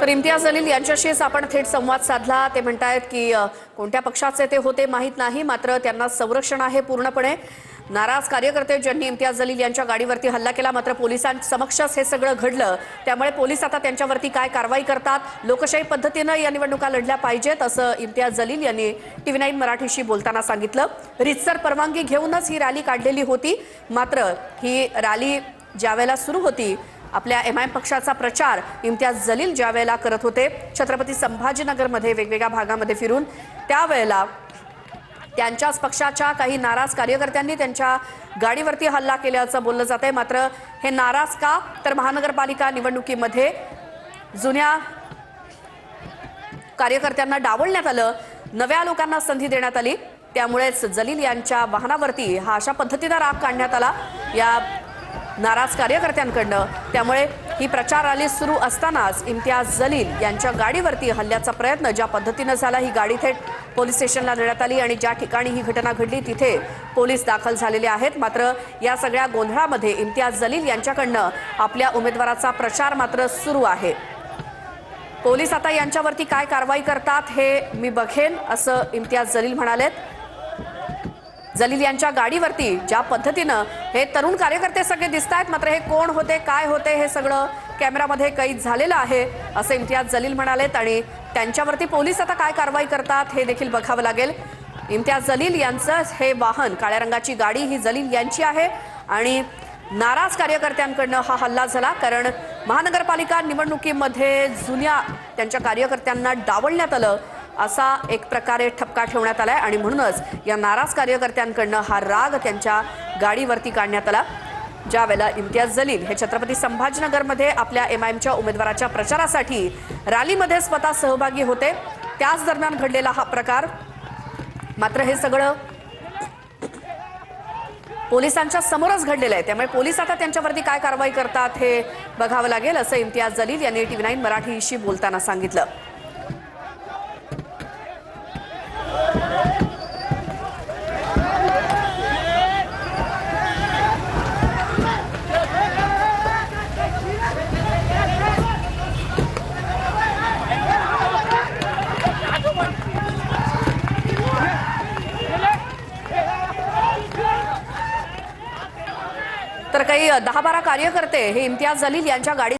तर इम्तियाज जलील यांच्याशीच आपण थेट संवाद साधला। ते म्हणतायत की कोणत्या पक्षाचे ते होते माहित नाही, मात्र त्यांना संरक्षण आहे पूर्णपणे। नाराज कार्यकर्ते ज्यांनी इम्तियाज जलील यांच्या गाडीवरती हल्ला केला, मात्र पोलिसांसमक्षच हे सगळं घडलं। त्यामुळे पोलीस आता त्यांच्यावरती काय कारवाई करतात, लोकशाही पद्धतीने या निवडणुका लढल्या पाहिजेत असं इम्तियाज जलील यांनी TV9 मराठीशी बोलताना सांगितलं। रितसर परवानगी घेऊनच ही रॅली काढलेली होती, मात्र ही रॅली ज्यावेळेला सुरू होती, आपल्या MIM पक्षाचा प्रचार इम्तियाज जलील ज्यावेळेला करत होते छत्रपती संभाजीनगरमध्ये वेगवेगळ्या भागामध्ये फिरून, त्यावेळेला त्यांच्याच पक्षाच्या काही नाराज कार्यकर्त्यांनी त्यांच्या गाडीवरती हल्ला केल्याचं बोललं जातंय। मात्र हे नाराज का, तर महानगरपालिका निवडणुकीमध्ये जुन्या कार्यकर्त्यांना डावलण्यात आलं, नव्या लोकांना संधी देण्यात आली, त्यामुळेच जलील यांच्या वाहनावरती हा अशा पद्धतीने राग काढण्यात आला या नाराज कार्यकर्त्यांकडनं। त्यामुळे ही प्रचार रॅली सुरू असतानाच इम्तियाज जलील यांच्या गाडीवरती हल्ल्याचा प्रयत्न ज्या पद्धतीने झाला, ही गाडी थेट पोलीस स्टेशनला नेण्यात आली आणि ज्या ठिकाणी ही घटना घडली तिथे पोलीस दाखल झालेले आहेत। मात्र या सगळ्या गोंधळामध्ये इम्तियाज जलील यांच्याकडनं आपल्या उमेदवाराचा प्रचार मात्र सुरू आहे। पोलीस आता यांच्यावरती काय कारवाई करतात हे मी बघेन असं इम्तियाज जलील म्हणालेत। जलील यांच्या गाडीवरती ज्या पद्धतीनं हे तरुण कार्यकर्ते सगळे दिसतायत, मात्र हे कोण होते, काय होते, हे सगळं कॅमेरामध्ये कैद झालेलं आहे असं इम्तियाज जलील म्हणालेत आणि त्यांच्यावरती पोलीस आता काय कारवाई करतात हे देखील बघावं लागेल। इम्तियाज जलील यांचं हे वाहन, काळ्या रंगाची गाडी ही जलील यांची आहे आणि नाराज कार्यकर्त्यांकडनं हा हल्ला झाला, कारण महानगरपालिका निवडणुकीमध्ये जुन्या त्यांच्या कार्यकर्त्यांना डावलण्यात आलं असा एक प्रकारे ठपका ठेवण्यात आलाय आणि म्हणूनच या नाराज कार्यकर्त्यांकडनं हा राग त्यांच्या गाडीवरती काढण्यात आला। ज्यावेळेला इम्तियाज जलील हे छत्रपती संभाजीनगरमध्ये आपल्या MIMच्या उमेदवाराच्या प्रचारासाठी रॅलीमध्ये स्वतः सहभागी होते, त्याच दरम्यान घडलेला हा प्रकार। मात्र हे सगळं पोलिसांच्या समोरच घडलेलं आहे, त्यामुळे पोलीस आता त्यांच्यावरती काय कारवाई करतात हे बघावं लागेल असं इम्तियाज जलील यांनी TV9 मराठीशी बोलताना सांगितलं। तर काही 10-12 कार्यकर्ते हे इम्तियाज जलील यांच्या गाडी